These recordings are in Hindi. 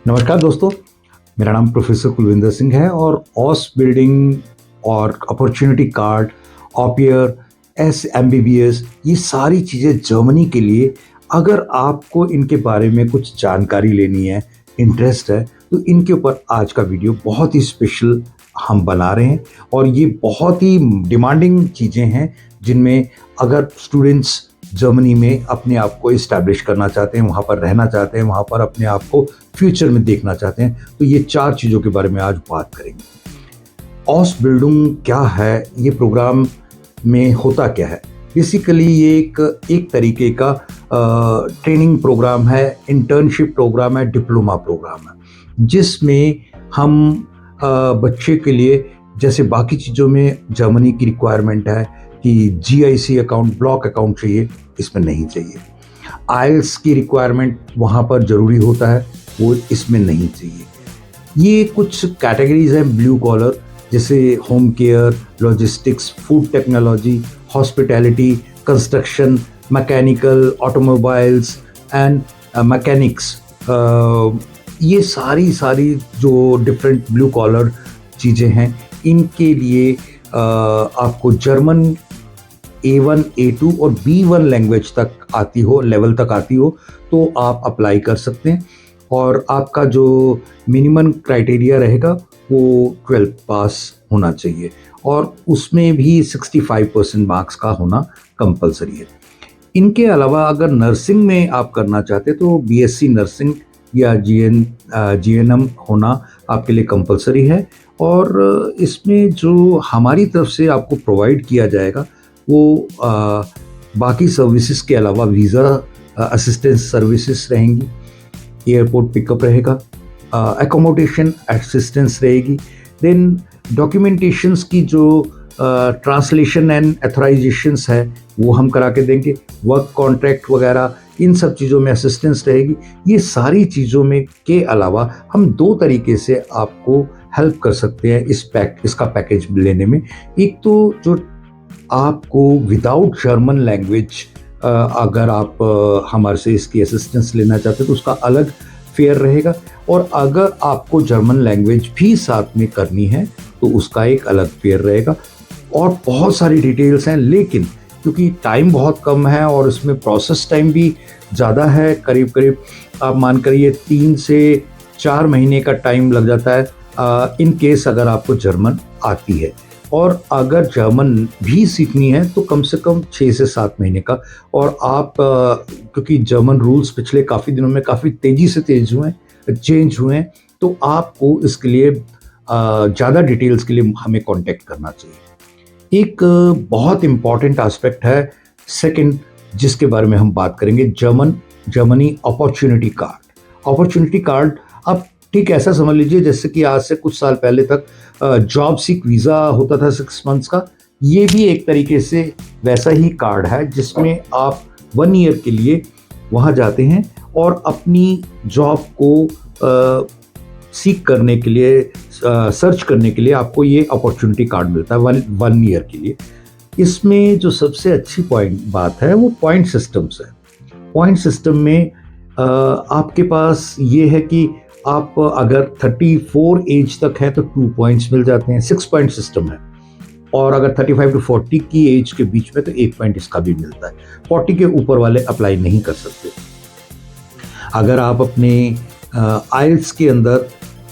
नमस्कार दोस्तों, मेरा नाम प्रोफेसर कुलविंदर सिंह है और ऑस बिल्डिंग और अपॉर्चुनिटी कार्ड, ऑपियर, एमबीबीएस, ये सारी चीज़ें जर्मनी के लिए अगर आपको इनके बारे में कुछ जानकारी लेनी है, इंटरेस्ट है, तो इनके ऊपर आज का वीडियो बहुत ही स्पेशल हम बना रहे हैं। और ये बहुत ही डिमांडिंग चीज़ें हैं जिनमें अगर स्टूडेंट्स जर्मनी में अपने आप को इस्टेब्लिश करना चाहते हैं, वहाँ पर रहना चाहते हैं, वहाँ पर अपने आप को फ्यूचर में देखना चाहते हैं, तो ये 4 चीज़ों के बारे में आज बात करेंगे। ऑस बिल्डिंग क्या है, ये प्रोग्राम में होता क्या है? बेसिकली ये एक तरीके का ट्रेनिंग प्रोग्राम है, इंटर्नशिप प्रोग्राम है, डिप्लोमा प्रोग्राम है, जिसमें हम बच्चे के लिए जैसे बाकी चीज़ों में जर्मनी की रिक्वायरमेंट है कि जीआईसी अकाउंट, ब्लॉक अकाउंट चाहिए, इसमें नहीं चाहिए। आइल्स की रिक्वायरमेंट वहाँ पर ज़रूरी होता है, वो इसमें नहीं चाहिए। ये कुछ कैटेगरीज हैं ब्लू कॉलर, जैसे home care, logistics, food technology, hospitality, construction, mechanical, automobiles and mechanics. ये सारी जो डिफरेंट ब्लू कॉलर चीज़ें हैं, इनके लिए आपको जर्मन A1, A2 और B1 लैंग्वेज तक आती हो, लेवल तक आती हो, तो आप अप्लाई कर सकते हैं। और आपका जो मिनिमम क्राइटेरिया रहेगा वो 12 पास होना चाहिए और उसमें भी 65% मार्क्स का होना कंपलसरी है। इनके अलावा अगर नर्सिंग में आप करना चाहते तो बीएससी नर्सिंग या जीएनएम होना आपके लिए कंपलसरी है। और इसमें जो हमारी तरफ से आपको प्रोवाइड किया जाएगा वो बाकी सर्विसेज के अलावा वीज़ा असिस्टेंस सर्विसेज रहेंगी, एयरपोर्ट पिकअप रहेगा, एकोमोडेशन असिस्टेंस रहेगी, देन डॉक्यूमेंटेशंस की जो ट्रांसलेशन एंड एथराइजेशंस है वो हम करा के देंगे, वर्क कॉन्ट्रैक्ट वगैरह, इन सब चीज़ों में असिस्टेंस रहेगी। ये सारी चीज़ों में के अलावा हम 2 तरीके से आपको हेल्प कर सकते हैं इसका पैकेज लेने में। एक तो जो आपको विदाउट जर्मन लैंग्वेज अगर आप हमारे से इसकी असिस्टेंस लेना चाहते हैं तो उसका अलग फेयर रहेगा, और अगर आपको जर्मन लैंग्वेज भी साथ में करनी है तो उसका एक अलग फेयर रहेगा। और बहुत सारी डिटेल्स हैं, लेकिन क्योंकि टाइम बहुत कम है और इसमें प्रोसेस टाइम भी ज़्यादा है, करीब आप मान करिए 3 से 4 महीने का टाइम लग जाता है इन केस अगर आपको जर्मन आती है। और अगर जर्मन भी सीखनी है तो कम से कम 6 से 7 महीने का। और आप क्योंकि जर्मन रूल्स पिछले काफ़ी दिनों में काफ़ी तेज़ी से चेंज हुए हैं, तो आपको इसके लिए ज़्यादा डिटेल्स के लिए हमें कांटेक्ट करना चाहिए। एक बहुत इम्पॉर्टेंट एस्पेक्ट है सेकंड, जिसके बारे में हम बात करेंगे, जर्मनी अपॉर्चुनिटी कार्ड। आप ठीक ऐसा समझ लीजिए जैसे कि आज से कुछ साल पहले तक जॉब सीक वीज़ा होता था 6 मंथ्स का, ये भी एक तरीके से वैसा ही कार्ड है जिसमें आप 1 ईयर के लिए वहाँ जाते हैं और अपनी जॉब को सीख करने के लिए, सर्च करने के लिए आपको ये अपॉर्चुनिटी कार्ड मिलता है 1 ईयर के लिए। इसमें जो सबसे अच्छी बात है वो पॉइंट सिस्टम्स है। पॉइंट सिस्टम में आपके पास ये है कि आप अगर 34 एज तक है तो 2 पॉइंट्स मिल जाते हैं, 6 पॉइंट सिस्टम है। और अगर 35 टू 40 की एज के बीच में तो 1 पॉइंट इसका भी मिलता है। 40 के ऊपर वाले अप्लाई नहीं कर सकते। अगर आप अपने आइल्स के अंदर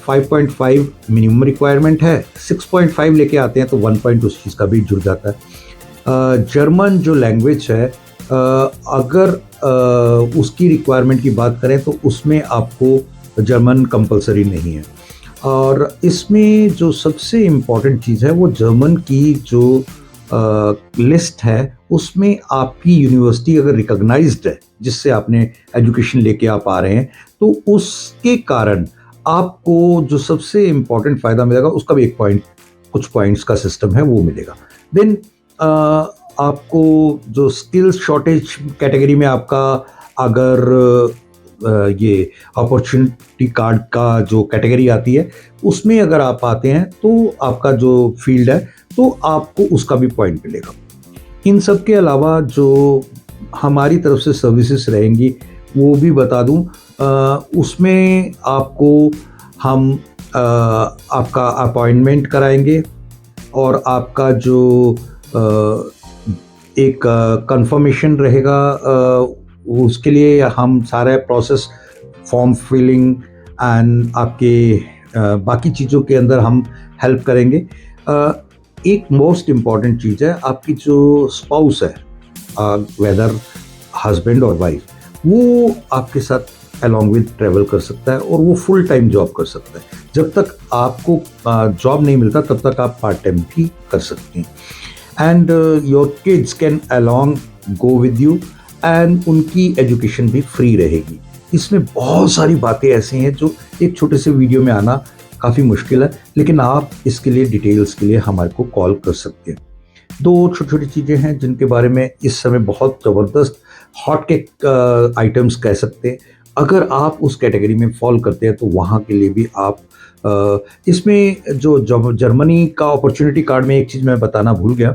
5.5 मिनिमम रिक्वायरमेंट है, 6.5 लेके आते हैं तो 1 पॉइंट उस चीज़ का भी जुड़ जाता है। जर्मन जो लैंग्वेज है, अगर उसकी रिक्वायरमेंट की बात करें तो उसमें आपको जर्मन कंपलसरी नहीं है। और इसमें जो सबसे इम्पॉर्टेंट चीज़ है वो जर्मन की जो लिस्ट है उसमें आपकी यूनिवर्सिटी अगर रिकॉग्नाइज्ड है, जिससे आपने एजुकेशन लेके आप आ रहे हैं, तो उसके कारण आपको जो सबसे इम्पॉर्टेंट फ़ायदा मिलेगा उसका भी कुछ पॉइंट्स का सिस्टम है वो मिलेगा। देन आपको जो स्किल्स शॉर्टेज कैटेगरी में आपका अगर ये अपॉर्चुनिटी कार्ड का जो कैटेगरी आती है उसमें अगर आप आते हैं तो आपका जो फील्ड है तो आपको उसका भी पॉइंट मिलेगा। इन सब के अलावा जो हमारी तरफ से सर्विसेज रहेंगी वो भी बता दूं उसमें आपको हम आपका अपॉइंटमेंट कराएंगे और आपका जो एक कंफर्मेशन रहेगा, उसके लिए हम सारा प्रोसेस, फॉर्म फिलिंग एंड आपके बाकी चीज़ों के अंदर हम हेल्प करेंगे। एक मोस्ट इम्पॉर्टेंट चीज़ है, आपकी जो स्पाउस है, वेदर हस्बैंड और वाइफ, वो आपके साथ अलॉन्ग विद ट्रेवल कर सकता है और वो फुल टाइम जॉब कर सकता है। जब तक आपको जॉब नहीं मिलता तब तक आप पार्ट टाइम भी कर सकते हैं। And your kids can along go with you and उनकी एजुकेशन भी फ्री रहेगी। इसमें बहुत सारी बातें ऐसी हैं जो एक छोटे से वीडियो में आना काफ़ी मुश्किल है, लेकिन आप इसके लिए डिटेल्स के लिए हमारे को कॉल कर सकते हैं। दो छोटी छोटी चीज़ें हैं जिनके बारे में इस समय बहुत ज़बरदस्त हॉट केक आइटम्स कह सकते हैं। अगर आप उस कैटेगरी में फॉल करते हैं तो वहाँ के लिए भी आप इसमें जो जर्मनी का अपॉर्चुनिटी कार्ड में एक चीज़ मैं बताना भूल गया,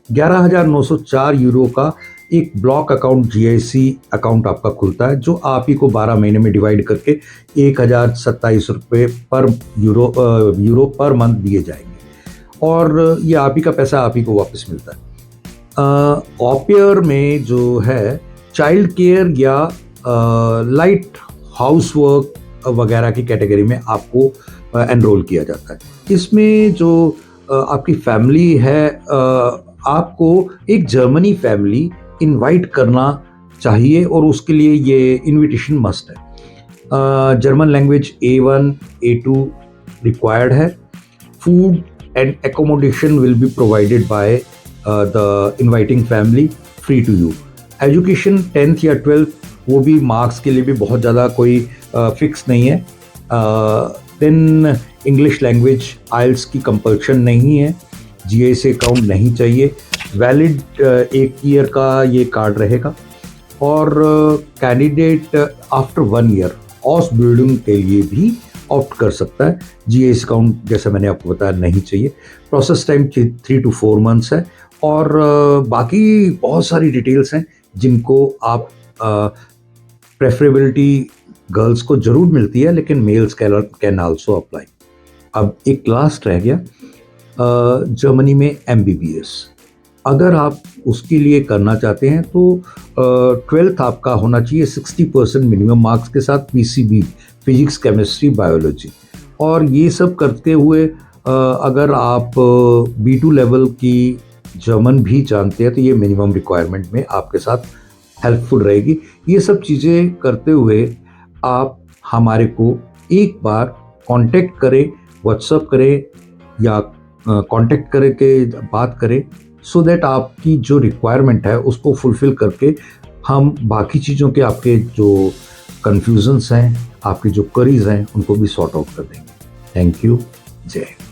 11,904 यूरो का एक ब्लॉक अकाउंट, GIC अकाउंट आपका खुलता है, जो आप ही को 12 महीने में डिवाइड करके 1,027 रुपये पर यूरो पर मंथ दिए जाएंगे और ये आप ही का पैसा आप ही को वापस मिलता है। ऑपियर में जो है चाइल्ड केयर या लाइट हाउस वर्क वगैरह की कैटेगरी में आपको एनरोल किया जाता है। इसमें जो आपकी फैमिली है, आपको एक जर्मनी फैमिली इनवाइट करना चाहिए और उसके लिए ये इनविटेशन मस्ट है। German language A1 A2 required है। Food and accommodation will be provided by the inviting family, free to you. Education 10th या 12th, वो भी मार्क्स के लिए भी बहुत ज़्यादा कोई फिक्स नहीं है। देन इंग्लिश लैंग्वेज IELTS की कंपल्शन नहीं है। GIC अकाउंट नहीं चाहिए। वैलिड 1 ईयर का ये कार्ड रहेगा और कैंडिडेट आफ्टर 1 ईयर ऑस बिल्डिंग के लिए भी ऑप्ट कर सकता है। GIC अकाउंट जैसे मैंने आपको बताया नहीं चाहिए। प्रोसेस टाइम 3 to 4 मंथ्स है और बाकी बहुत सारी डिटेल्स हैं जिनको आप प्रेफरेबिलिटी गर्ल्स को ज़रूर मिलती है, लेकिन मेल्स कैन आल्सो अप्लाई। अब एक लास्ट रह गया, जर्मनी में MBBS। अगर आप उसके लिए करना चाहते हैं तो 12th आपका होना चाहिए 60% मिनिमम मार्क्स के साथ, PCB फिजिक्स केमिस्ट्री बायोलॉजी। और ये सब करते हुए अगर आप B2 लेवल की जर्मन भी जानते हैं तो ये मिनिमम रिक्वायरमेंट में आपके साथ हेल्पफुल रहेगी। ये सब चीज़ें करते हुए आप हमारे को एक बार कांटेक्ट करें, व्हाट्सएप करें या कांटेक्ट करके बात करें, सो दैट आपकी जो रिक्वायरमेंट है उसको फुलफ़िल करके हम बाकी चीज़ों के आपके जो कन्फ्यूजन्स हैं, आपकी जो क्वेरीज हैं, उनको भी सॉर्ट आउट कर देंगे। Thank you. जय हिंद।